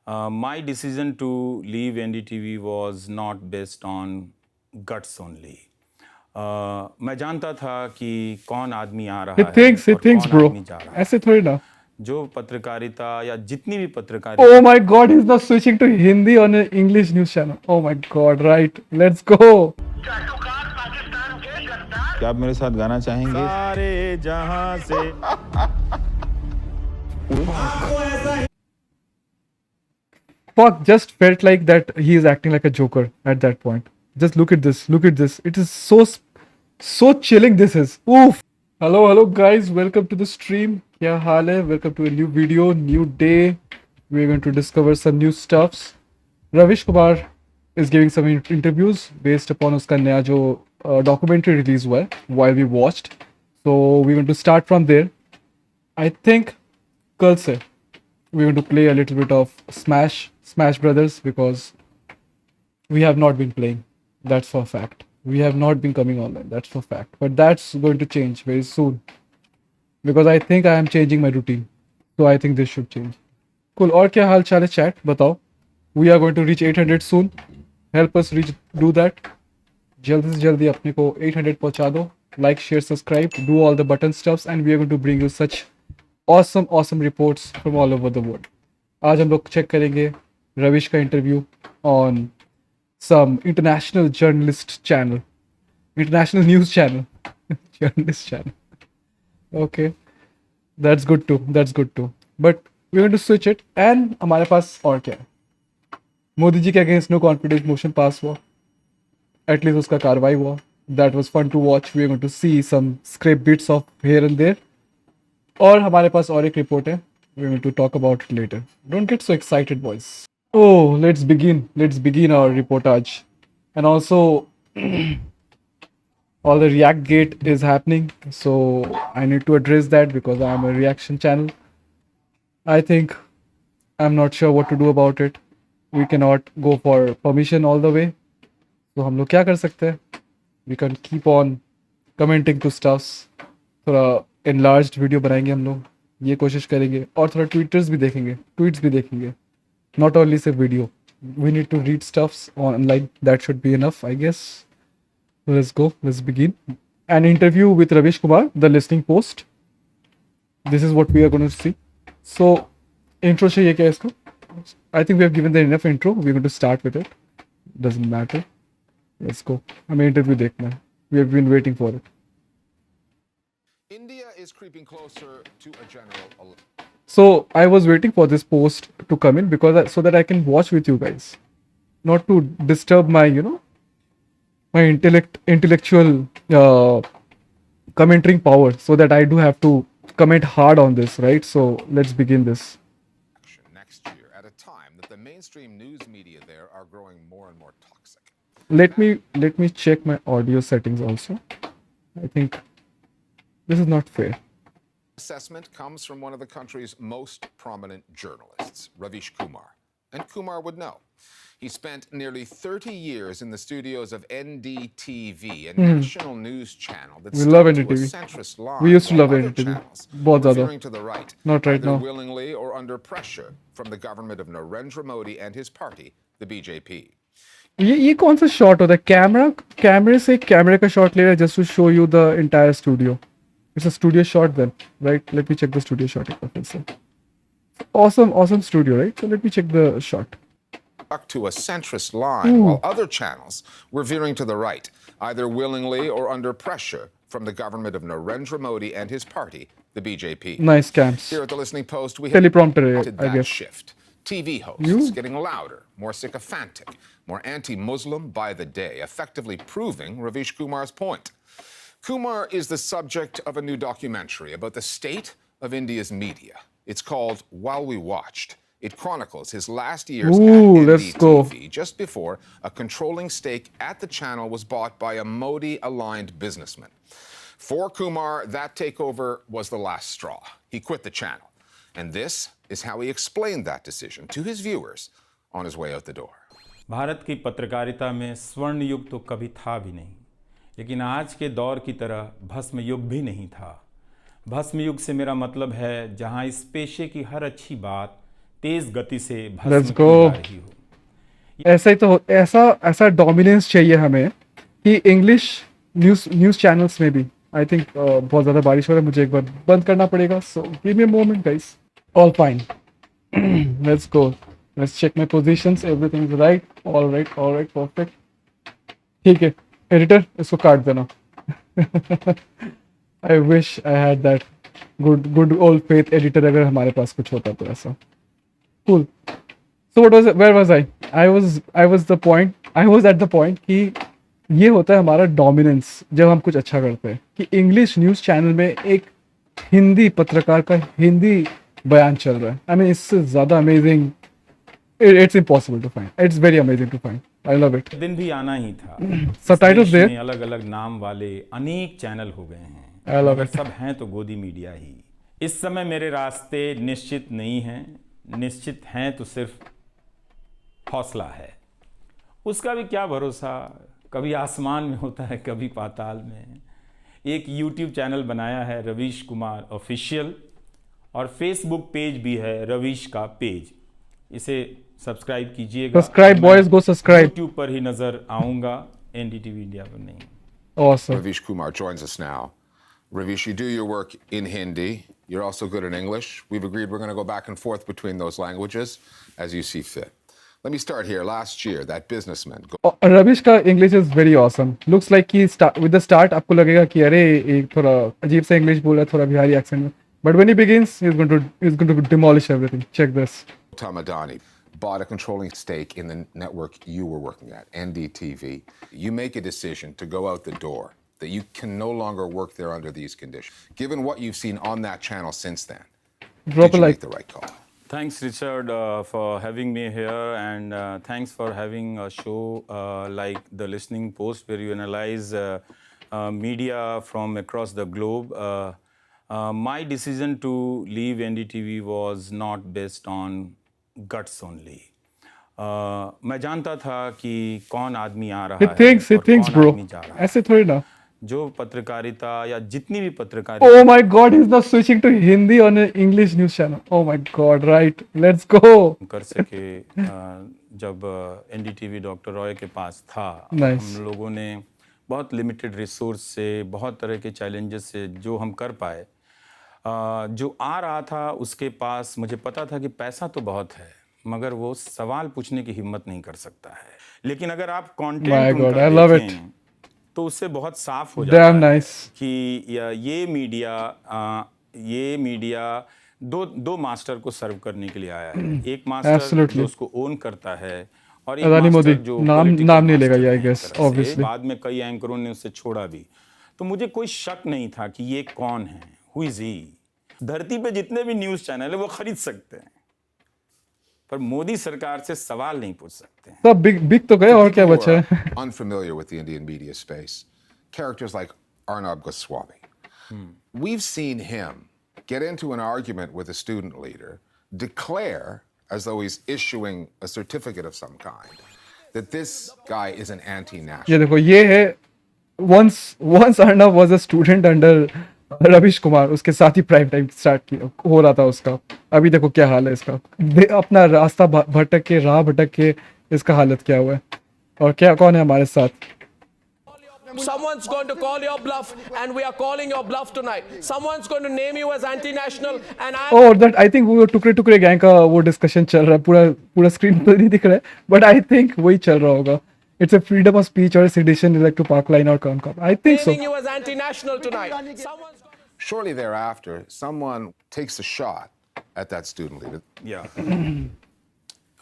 My decision to leave NDTV was not based on guts only. मैं जानता था कि कौन आदमी आ रहा है He और thinks, कौन bro. आदमी जा रहा ऐसे है। थोड़ी ना. जो पत्रकारिता या जितनी भी Oh पत्रकारिता my God, he's now switching to Hindi on an English news channel. Oh my God, right. Let's go. क्या आप मेरे साथ गाना चाहेंगे? सारे जहां से Fuck, just felt like that he is acting like a joker at that point. Just look at this. Look at this. It is so chilling. This is. Oof. Hello, guys. Welcome to the stream. Kya haal hai? Welcome to a new video, new day. We're going to discover some new stuffs. Ravish Kumar is giving some interviews based upon uska naya jo documentary release hua hai, while we watched. So we're going to start from there. I think kal se we're going to play a little bit of Smash Brothers because we have not been playing. That's for a fact. We have not been coming online. That's for a fact. But that's going to change very soon because I think I am changing my routine. So I think this should change. Cool. और क्या हाल चाल है chat? बताओ. We are going to reach 800 soon. Help us do that. जल्दी से जल्दी अपने को 800 पहुंचा दो. Like, share, subscribe, do all the button stuffs, and we are going to bring you such awesome reports from all over the world. आज हम लोग चेक करेंगे रविश का interview on some international journalist channel, international news channel, journalist channel. Okay, that's good too. But we're going to switch it. And हमारे पास और क्या है? मोदी जी के against no confidence motion pass हुआ. एटलीस्ट उसका कार्रवाई हुआ. That was fun to watch. We're going to see some scrape bits of here and there. और हमारे पास और एक रिपोर्ट है. We're going to talk about it later. Don't get so excited, boys. Oh, let's begin our reportage. And also, all the React Gate is happening, so I need to address that because I'm a reaction channel. I think I'm not sure what to do about it. We cannot go for permission all the way. So हम लोग क्या कर सकते हैं? We can keep on commenting to stuffs. थोड़ा enlarged video बनाएंगे हम लोग. ये कोशिश करेंगे और थोड़ा tweets भी देखेंगे. Not only say video. We need to read stuffs online. That should be enough, I guess. Let's go. Let's begin. An interview with Ravish Kumar, the listening post. This is what we are going to see. So, intro चाहिए क्या इसको? I think we have given the enough intro. We're going to start with it. Doesn't matter. Let's go. हमें interview देखना है. We have been waiting for it. India is creeping closer to a general election. So I was waiting for this post to come in because so that I can watch with you guys, not to disturb my my intellectual commenting power. So that I do have to comment hard on this, right? So let's begin this. Next year, at a time that the mainstream news media there are growing more and more toxic. Let me check my audio settings also. I think this is not fair. Assessment comes from one of the country's most prominent journalists, Ravish Kumar. And Kumar would know. He spent nearly 30 years in the studios of NDTV, a national news channel that We love stuck to a NDTV. centrist line. We used to while love other NDTV. channels बहुत were ज़्यादा. veering to the right, Not right either now. willingly or under pressure from the government of Narendra Modi and his party, the BJP. ये कौन सा shot होता है? कैमरे से कैमरे का शॉट ले रहा है just to show you the entire studio. It's a studio shot then, right? Let me check the studio shot. Awesome studio, right? So let me check the shot. Stuck to a centrist line, while other channels were veering to the right, either willingly or under pressure from the government of Narendra Modi and his party, the BJP. Nice cams. Here at the Listening Post, we have Teleprompter, noted I that guess. shift. TV hosts getting louder, more sycophantic, more anti-Muslim by the day, effectively proving Ravish Kumar's point. Kumar is the subject of a new documentary about the state of India's media. It's called "whilewewatched." It chronicles his last years at let's go. NDTV, just before a controlling stake at the channel was bought by a Modi-aligned businessman. For Kumar, that takeover was the last straw. He quit the channel. And this is how he explained that decision to his viewers on his way out the door. Bharat की पत्रकारिता में स्वर्ण युग तो कभी था भी नहीं, लेकिन आज के दौर की तरह भस्म युग भी नहीं था। भस्म युग से मेरा मतलब है जहां इस पेशे की हर अच्छी बात तेज गति से Let's भस्म की go. जा रही हो। ऐसा ही तो ऐसा डोमिनेंस चाहिए हमें कि इंग्लिश न्यूज़ चैनल्स में भी आई थिंक बहुत ज़्यादा बारिश हो रहा है, मुझे एक बार बंद करना पड़ेगा, so give me a moment guys. All fine, let's go, let's check my positions, everything is right, all right, perfect. ठीक है एडिटर, इसको काट देना। I wish I had that good old faith editor, अगर हमारे पास कुछ होता तो ऐसा। Cool. So where was I? I was at the point कि ये होता है हमारा डोमिनेंस जब हम कुछ अच्छा करते हैं, कि इंग्लिश न्यूज़ चैनल में एक हिंदी पत्रकार का हिंदी बयान चल रहा है। आई मीन इससे ज़्यादा amazing it's impossible to find, it's very amazing to find, I love it. दिन भी आना ही था। Subtitles there? अलग अलग नाम वाले अनेक चैनल हो गए हैं, I love मगर it. सब हैं तो गोदी मीडिया ही। इस समय मेरे रास्ते निश्चित नहीं हैं, निश्चित हैं तो सिर्फ हौसला है। उसका भी क्या भरोसा, कभी आसमान में होता है कभी पाताल में। एक यूट्यूब चैनल बनाया है रविश कुमार ऑफिशियल, और फेसबुक पेज भी है रविश का पेज, इसे सब्सक्राइब कीजिएगा। Subscribe boys, go subscribe. YouTube पर ही नजर आऊंगा, एनडीटीवी इंडिया पर नहीं। Awesome. Ravish Kumar joins us now. Ravish, you do your work in Hindi. You're also good in English. We've agreed we're going to go back and forth between those languages as you see fit. Let me start here. Last year, that businessman. रविश का English is very awesome. Looks like कि with the start आपको लगेगा कि अरे एक थोड़ा अजीब सा इंग्लिश बोल रहा है, थोड़ा बिहारी एक्सेंट में, but when he begins he is going to demolish everything. Check this. Adani bought a controlling stake in the network you were working at, NDTV. You make a decision to go out the door, that you can no longer work there under these conditions. Given what you've seen on that channel since then, Drop did a you like. make the right call? Thanks, Richard, for having me here, and thanks for having a show like the Listening Post, where you analyze media from across the globe. My decision to leave NDTV was not based on guts only. मैं जानता था कि कौन आदमी आ रहा है He thinks और कौन bro. आदमी जा रहा है। ऐसे थोड़ी ना। जो पत्रकारिता या जितनी भी पत्रकारिता, Oh my God, he's now switching to Hindi on an English news channel. Oh my God, right? Let's go. कर सके। जब एनडीटीवी डॉक्टर रॉय के पास था, Nice. हम लोगों ने बहुत लिमिटेड रिसोर्स से, बहुत तरह के चैलेंजेस से जो हम कर पाए, जो आ रहा था उसके पास, मुझे पता था कि पैसा तो बहुत है मगर वो सवाल पूछने की हिम्मत नहीं कर सकता है। लेकिन अगर आप My कंटेंट God, उनका I love it. देखें तो उससे बहुत साफ हो जाता Damn है nice. कि ये मीडिया दो मास्टर को सर्व करने के लिए आया है। एक मास्टर Absolutely. जो उसको ओन करता है, और एक अदानी मास्टर मोदी, जो नाम political नहीं लेगा ये, मास्टर I है guess, एक तरह से। obviously. बाद में कई एंकरों ने उसे छोड़ा भी, तो मुझे कोई शक नहीं था कि ये कौन है, हु इज ही। धरती पे जितने भी न्यूज़ चैनल है वो खरीद सकते हैं, पर मोदी सरकार से सवाल नहीं पूछ सकते हैं। सब बिग तो गए, और क्या People बचा who है? are unfamiliar with the Indian media space, characters like Arnabgoswami. We've seen him get into an argument with a student leader, declare, as though he's issuing a certificate of some kind, that this guy is an anti-national. ये देखो, ये है once Arnab was a student under रविश कुमार, उसके साथ ही prime time start किया हो रहा था उसका। अभी देखो क्या हाल है इसका, अपना रास्ता भटक के इसका हालत क्या हुआ है। और क्या कौन है हमारे साथ? Someone's going to call your bluff, and we are calling your bluff tonight. Someone's going to name you as anti-national, and I'm और दैट आई थिंक वो टुकड़े गैंग का वो डिस्कशन चल रहा है, पूरा स्क्रीन पर नहीं दिख रहा है, बट आई थिंक वही चल रहा होगा। It's a freedom of speech और sedition is like to park line और con cop, I think so. naming you as anti-national tonight. Someone's Shortly thereafter, someone takes a shot at that student leader. Yeah.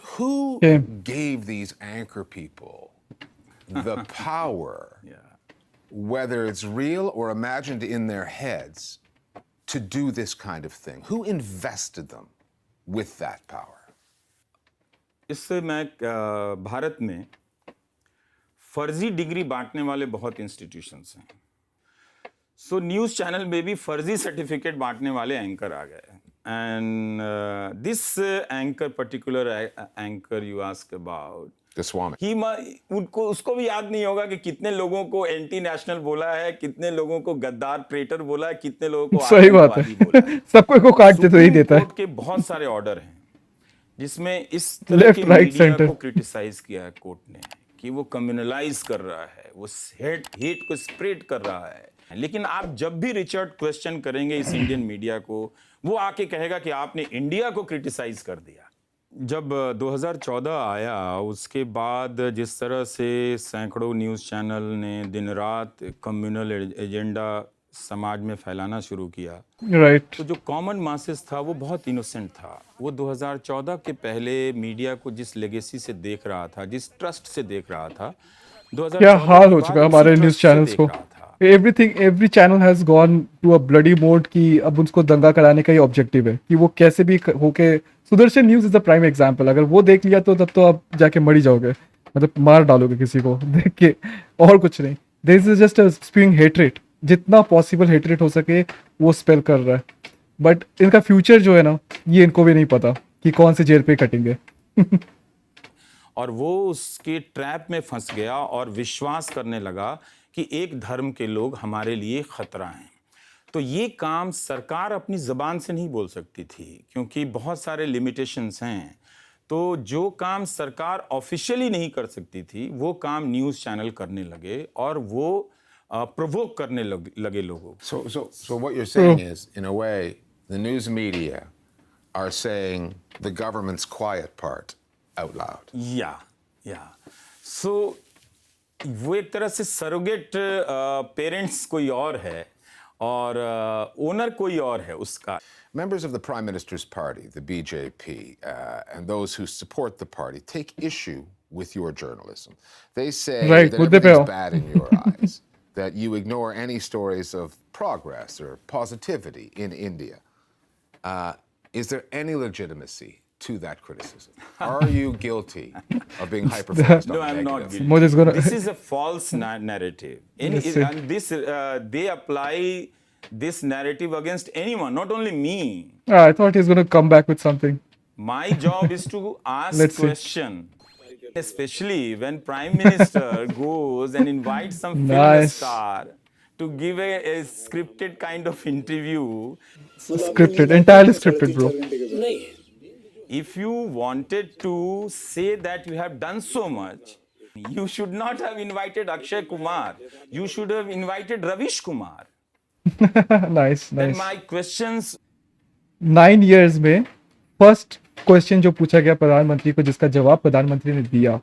Who Okay. gave these anchor people the power, Yeah. whether it's real or imagined in their heads, to do this kind of thing? Who invested them with that power? इससे मैं भारत में फर्जी degree बांटने वाले बहुत institutions हैं। सो news channel में भी फर्जी सर्टिफिकेट बांटने वाले एंकर आ गए। And this anchor, particular anchor you ask about, Goswami. उसको भी याद नहीं होगा कि कितने लोगों को एंटी नेशनल बोला है, कितने लोगों को गद्दार ट्रेटर बोला है, कितने लोगों को सही बात है। आतंकवादी बोला है। सबको को काट दे तो यही देता है। सुप्रीम कोर्ट के बहुत सारे ऑर्डर हैं जिसमें इस तरह Left, के right, मीडिया center. को क्रिटिसाइज किया है कोर्ट ने कि वो कम्युनलाइज कर रहा है, वो हेट को स्प्रेड कर रहा है। लेकिन आप जब भी रिचर्ड क्वेश्चन करेंगे इस इंडियन मीडिया को, वो आके कहेगा कि आपने इंडिया को क्रिटिसाइज कर दिया। जब 2014 आया उसके बाद जिस तरह से सैकड़ों न्यूज़ चैनल ने दिन रात कम्युनल एजेंडा समाज में फैलाना शुरू किया, Right. तो जो कॉमन मासेस था वो बहुत इनोसेंट था। वो 2014 के पहले मीडिया को जिस लेगेसी से देख रहा था, जिस ट्रस्ट से देख रहा था, 2014 क्या हाल के हो बाद चुका है उसी हमारे न्यूज ट्रस्ट से चैनल्स देख को। रहा था। Every channel has gone to a bloody mode कि अब उसको दंगा कराने का ही ऑब्जेक्टिव है कि वो कैसे भी होके। Sudarshan news is the prime example. अगर वो देख लिया तो तब तो आप जाके मर ही जाओगे, मतलब मार डालोगे किसी को देख के, और कुछ नहीं। This is just spewing hatred, जितना पॉसिबल हेटरेट हो सके वो स्पेल कर रहा है। बट इनका फ्यूचर जो है ना, ये इनको भी नहीं पता कि कौन से जेल पे कटेंगे। और वो उसके ट्रैप में फंस गया और विश्वास करने लगा कि एक धर्म के लोग हमारे लिए खतरा हैं। तो ये काम सरकार अपनी ज़बान से नहीं बोल सकती थी क्योंकि बहुत सारे लिमिटेशंस हैं। तो जो काम सरकार ऑफिशियली नहीं कर सकती थी वो काम न्यूज़ चैनल करने लगे और वो प्रोवोक करने लगे लोगों को। So what you're saying is, in a way, the news media are saying the government's quiet part out loud. या सो वो एक तरह से सरोगेट पेरेंट्स कोई और है और ओनर कोई और है उसका। Members of the Prime Minister's party, the BJP, and those who support the party take issue with your journalism. They say Right, that would they everything's fail? bad in your eyes, that you ignore any stories of progress or positivity in India. Is there any legitimacy to that criticism? Are you guilty of being hyper-focused on No, the I'm not negative? guilty. Modi's gonna- This is a false narrative. Yes, sir. And this they apply this narrative against anyone, not only me. I thought he's gonna come back with something. My job is to ask Let's see. question, especially when Prime Minister goes and invites some film Nice. star to give a scripted kind of interview. Scripted, entirely scripted, bro. If you wanted to say that you have done so much, you should not have invited Akshay Kumar. You should have invited Ravish Kumar. Nice, Then nice. my questions 9 years में first question जो पूछा गया प्रधानमंत्री को, जिसका जवाब प्रधानमंत्री ने दिया,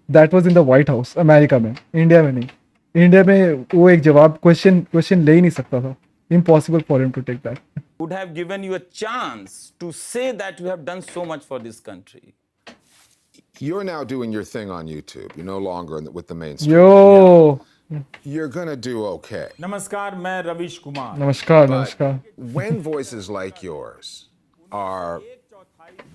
that was in the white house, America में, इंडिया में नहीं। इंडिया में वो एक जवाब क्वेश्चन ले ही नहीं सकता था। Impossible for him to take that. would have given you a chance to say that you have done so much for this country. You're now doing your thing on YouTube. You're no longer with the mainstream. Yo You're going to do okay. नमस्कार, मैं रविश कुमार। नमस्कार, But नमस्कार। when voices like yours are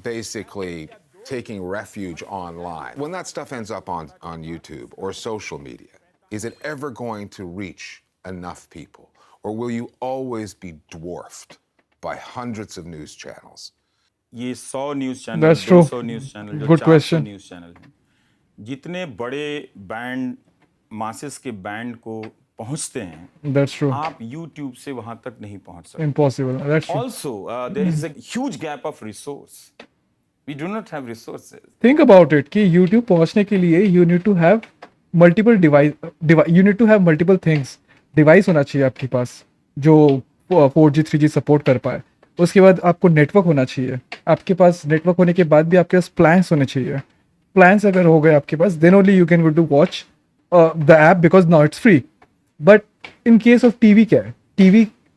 basically taking refuge online, when that stuff ends up on YouTube or social media, is it ever going to reach enough people? Or will you always be dwarfed by hundreds of news channels? ये 100 news channel, That's true. 200 news channel, जो Good 400 question. News channel हैं, जितने बड़े band masses के band को पहुंचते हैं, that's true. आप YouTube से वहां तक नहीं पहुंच सकते। Impossible, that's true. Also, there is a huge gap of resource. We do not have resources. Think about it कि YouTube पहुंचने के लिए you need to have multiple you need to have multiple things. Device होना चाहिए आपके पास जो 4G 3G support कर पाए। उसके बाद आपको नेटवर्क होना चाहिए। आपके पास नेटवर्क होने के बाद भी आपके पास प्लान्स होने चाहिए। प्लान्स अगर हो गए आपके पास, then only you can go to watch the app because now it's free. But in case of TV क्या है,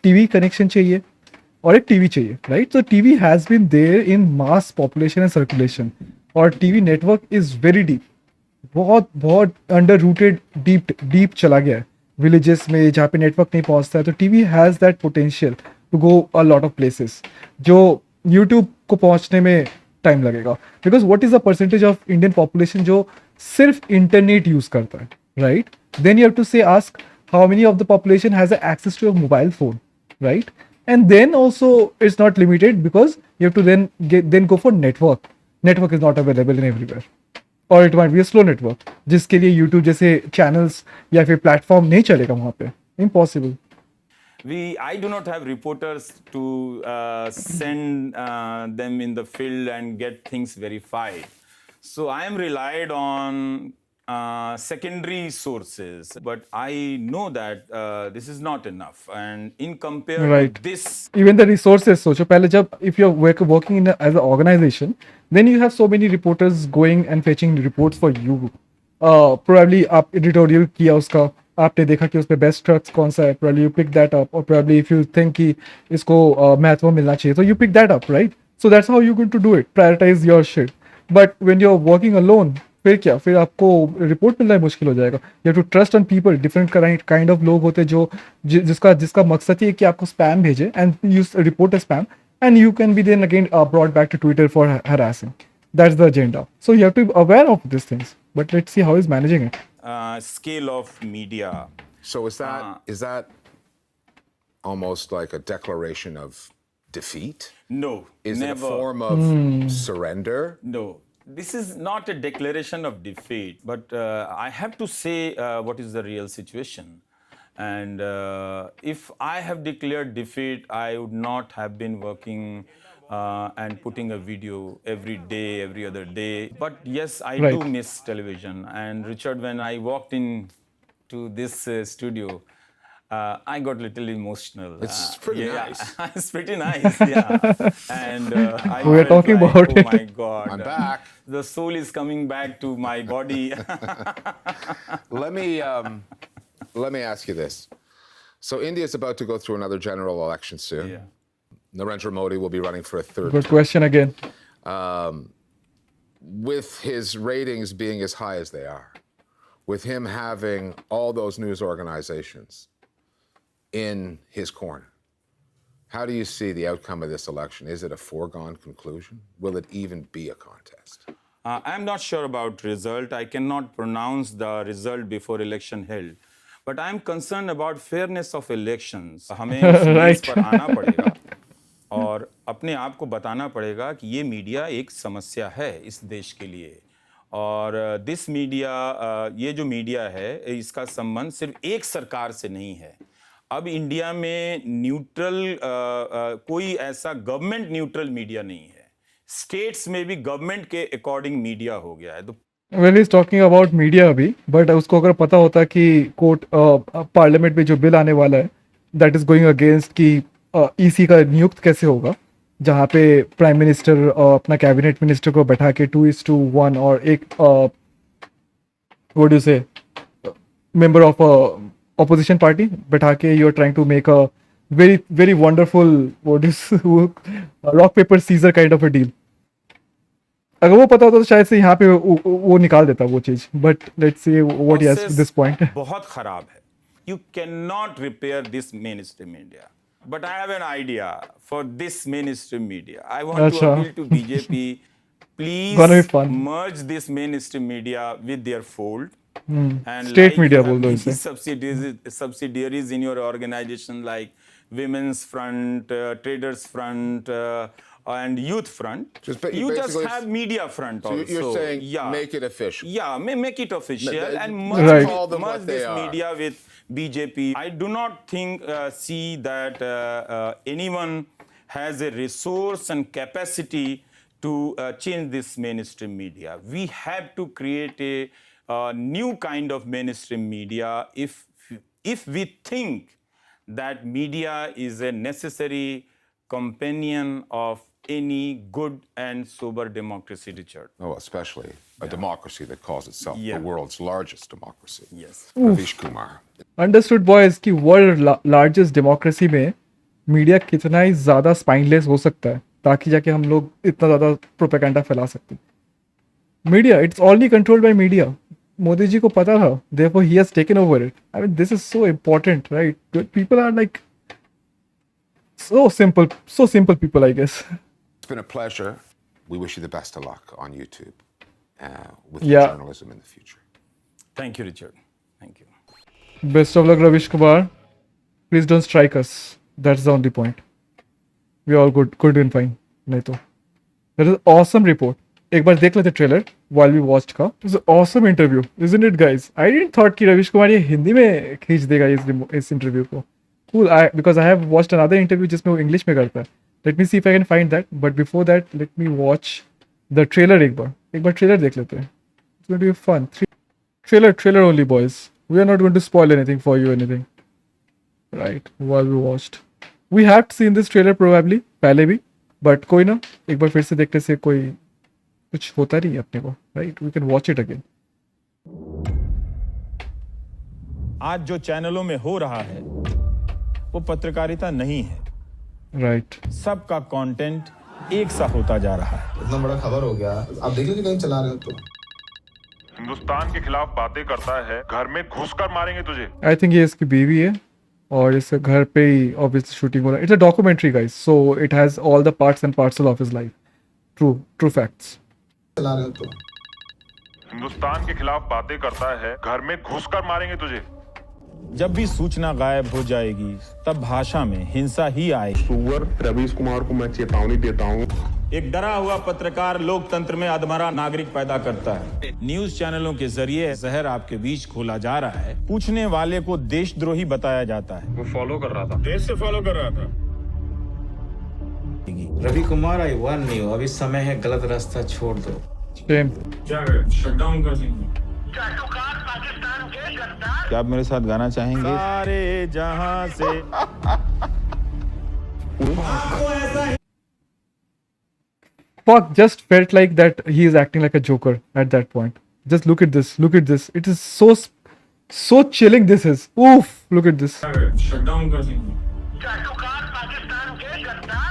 टीवी कनेक्शन चाहिए और एक टीवी चाहिए, राइट? तो TV has been there in mass population and circulation, और TV network is very deep, बहुत under rooted, deep चला गया है विलेजेस में जहाँ पे नेटवर्क नहीं पहुँचता है। तो TV has that potential to go a lot of places जो यूट्यूब को पहुँचने में टाइम लगेगा। Because what is the percentage of Indian population जो सिर्फ इंटरनेट यूज़ करता है, right? Then you have to say ask how many of the population has access to a mobile phone, right? And then also it's not limited because you have to then go for network. Network is not available in everywhere, or it might be a slow network जिसके लिए YouTube जैसे channels या फिर platform नहीं चलेगा वहाँ पे। Impossible. I do not have reporters to send them in the field and get things verified. So I am relied on secondary sources, but I know that this is not enough. And in compared Right. to this, Even the resources, सोचो पहले जब if you're working in as an organization, then you have so many reporters going and fetching reports for you. Probably आप editorial किया उसका, आपने देखा कि उस पे बेस्ट ट्रक्स कौन सा है, probably you pick that up, or probably if you think कि इसको महत्व मिलना चाहिए, so you pick that up, right? So that's how you're going to do it, prioritize your shit. But when you're working alone, फिर क्या, फिर आपको report मिलना मुश्किल हो जाएगा. You have to trust on people, different kind of लोग होते हैं जो जिसका मकसद ये है कि आपको स्पैम भेजे and you report a spam and you can be then again brought back to Twitter for harassing. That's the agenda. So you have to be aware of these things. But let's see how he's managing it. scale of media. So is that almost like a declaration of defeat? No, Is never. it a form of surrender? No, this is not a declaration of defeat, but I have to say what is the real situation. And if I have declared defeat, I would not have been working and putting a video every day, every other day. But yes, I Right. do miss television. And Richard, when I walked in to this studio, I got a little emotional. It's pretty nice. It's pretty nice, yeah. And I We were felt talking like, about oh it. my God. I'm back. The soul is coming back to my body. Let me ask you this. So India is about to go through another general election soon. Yeah. Narendra Modi will be running for a third Good term. question again. With his ratings being as high as they are, with him having all those news organizations in his corner, how do you see the outcome of this election? Is it a foregone conclusion? Will it even be a contest? I'm not sure about result. I cannot pronounce the result before election held. But I'm concerned about fairness of elections. हमें इस मेज पर आना पड़ेगा और अपने आप को बताना पड़ेगा कि ये मीडिया एक समस्या है इस देश के लिए. और दिस मीडिया, ये जो मीडिया है, इसका संबंध सिर्फ एक सरकार से नहीं है. अब इंडिया में न्यूट्रल कोई ऐसा गवर्नमेंट न्यूट्रल मीडिया नहीं है. स्टेट्स में भी गवर्नमेंट के अकॉर्डिंग मीडिया हो गया है. तो Well, he's talking about media अभी, but उसको अगर पता होता कि कोर्ट पार्लियामेंट में जो बिल आने वाला है दैट इज गोइंग अगेंस्ट कि ईसी का नियुक्त कैसे होगा, जहाँ पे प्राइम मिनिस्टर अपना कैबिनेट मिनिस्टर को बैठा के 2:1 और एक what do say member of opposition party बैठा के you are trying to make a very very wonderful what is rock paper scissor kind of a deal. अगर वो पता होता तो शायद से यहाँ पे वो निकाल देता वो चीज. But let's see what he has this point. बहुत खराब है. You cannot repair this mainstream media. But I have an idea for this mainstream media. I want to Acha. appeal to BJP. Please Gonna be fun. merge this mainstream media with their fold. And State media you have बोल दो these इसे. subsidiaries in your organization like Women's Front, Traders Front, and Youth Front. Just ba- You just basically- have Media Front So also. you're saying yeah. make it official. Yeah, make it official Right. and Right. Call them merge what they this are. media with BJP. I do not see that anyone has a resource and capacity to change this mainstream media. We have to create a new kind of mainstream media if we think that media is a necessary companion of any good and sober democracy, Richard. Oh, especially a democracy that calls itself Yeah. the world's largest democracy. Yes. Ravish Kumar. Understood boys कि world largest democracy में media कितना ही ज़्यादा spineless हो सकता है ताकि जाके हम लोग इतना ज़्यादा प्रोपेगेंडा फैला सकते हैं. Media it's wholly controlled by media. Modi ji को पता था, therefore he has taken over it. I mean this is so important, right? People are like so simple people, I guess. It's been a pleasure. We wish you the best of luck on YouTube with Yeah. journalism in the future. Thank you, Richard. Thank you. Best of luck, Ravish Kumar. Please don't strike us. That's the only point. We all good and fine. नहीं तो. That is awesome report. एक बार देख लेते trailer while we watched का. It was an awesome interview, isn't it, guys? I didn't thought कि रविश कुमार ये हिंदी में खींच देगा इस इंटरव्यू को. cool. Because I have watched another interview जिसमें वो English में करता है. Let me see if I can find that. But before that, let me watch the trailer एक बार trailer देख लेते हैं. It's going to be fun. Trailer only, boys. We are not going to spoil anything for you, anything. Right, while we watched. We have seen this trailer probably पहले भी, but कोई ना एक बार फिर से देखने से कोई कुछ होता नहीं है अपने को. Right, we can watch it again. आज जो चैनलों में हो रहा है वो पत्रकारिता नहीं है. Right. सबका कंटेंट एक सा होता जा रहा है. इतना बड़ा खबर हो गया, आप देखिए कि कहीं चला रहे हो तो. हिंदुस्तान के खिलाफ बातें करता है, घर में घुसकर मारेंगे तुझे. I think ये इसकी बीवी है और इसके घर पे ही obviously shooting हो रहा है. It's a documentary, guys, so it has all the parts and parcel of his life. True facts. चला रहे हो तो. हिंदुस्तान के खिलाफ बातें करता है, घर में घुसकर मारेंगे तुझे. जब भी सूचना गायब हो जाएगी तब भाषा में हिंसा ही आएगी. सुअर रवीश कुमार को मैं चेतावनी देता हूँ. एक डरा हुआ पत्रकार लोकतंत्र में अधमरा नागरिक पैदा करता है. न्यूज चैनलों के जरिए जहर आपके बीच खोला जा रहा है. पूछने वाले को देशद्रोही बताया जाता है. वो फॉलो कर रहा था, देश से फॉलो कर रहा था. रवि कुमार, आई वार्न यू, अभी समय है गलत रास्ता छोड़ दो. Shame. क्या करें, शटडाउन कर देंगे. क्या आप मेरे साथ गाना चाहेंगे? सारे जहां से Fuck, just felt like that he is acting like a joker at that point. Just look at this. It is so chilling this is. Oof, look at this. क्या करें, शटडाउन कर देंगे.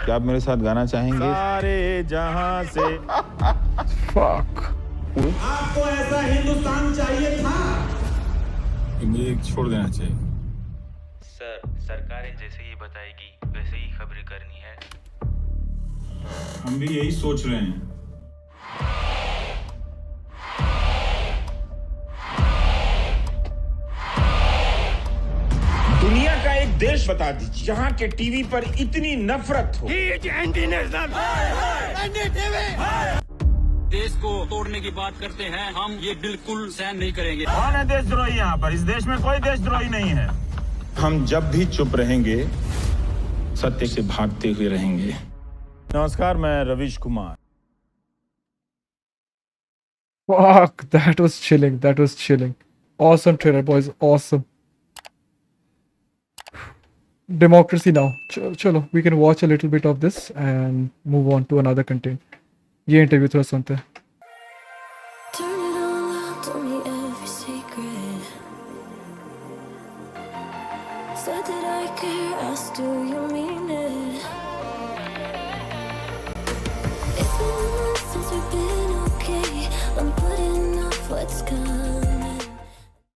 क्या आप मेरे साथ गाना चाहेंगे? सारे जहां से. Fuck. आपको ऐसा हिंदुस्तान चाहिए था. ये छोड़ देना चाहिए. सर, सरकारें जैसे ही बताएगी वैसे ही खबरें करनी है. हम भी यही सोच रहे हैं. दुनिया का एक देश बता दीजिए जहां के टीवी पर इतनी नफरत हो. देश को तोड़ने की बात करते हैं, हम ये बिल्कुल सहन नहीं करेंगे. कौन है देशद्रोही यहाँ पर? इस देश में कोई देशद्रोही नहीं है. हम जब भी चुप रहेंगे सत्य से भागते हुए रहेंगे. नमस्कार, मैं रविश Kumar. Fuck, that was chilling. Awesome trailer, boys. Awesome. Democracy now. Chalo, we can watch a little bit of this and move on to another content. ये इंटरव्यू थोड़ा सुनते हैं. Turn it all out, told me every secret. Said that I care, asked do you mean it? It's been months since we've been okay. I'm putting off what's coming.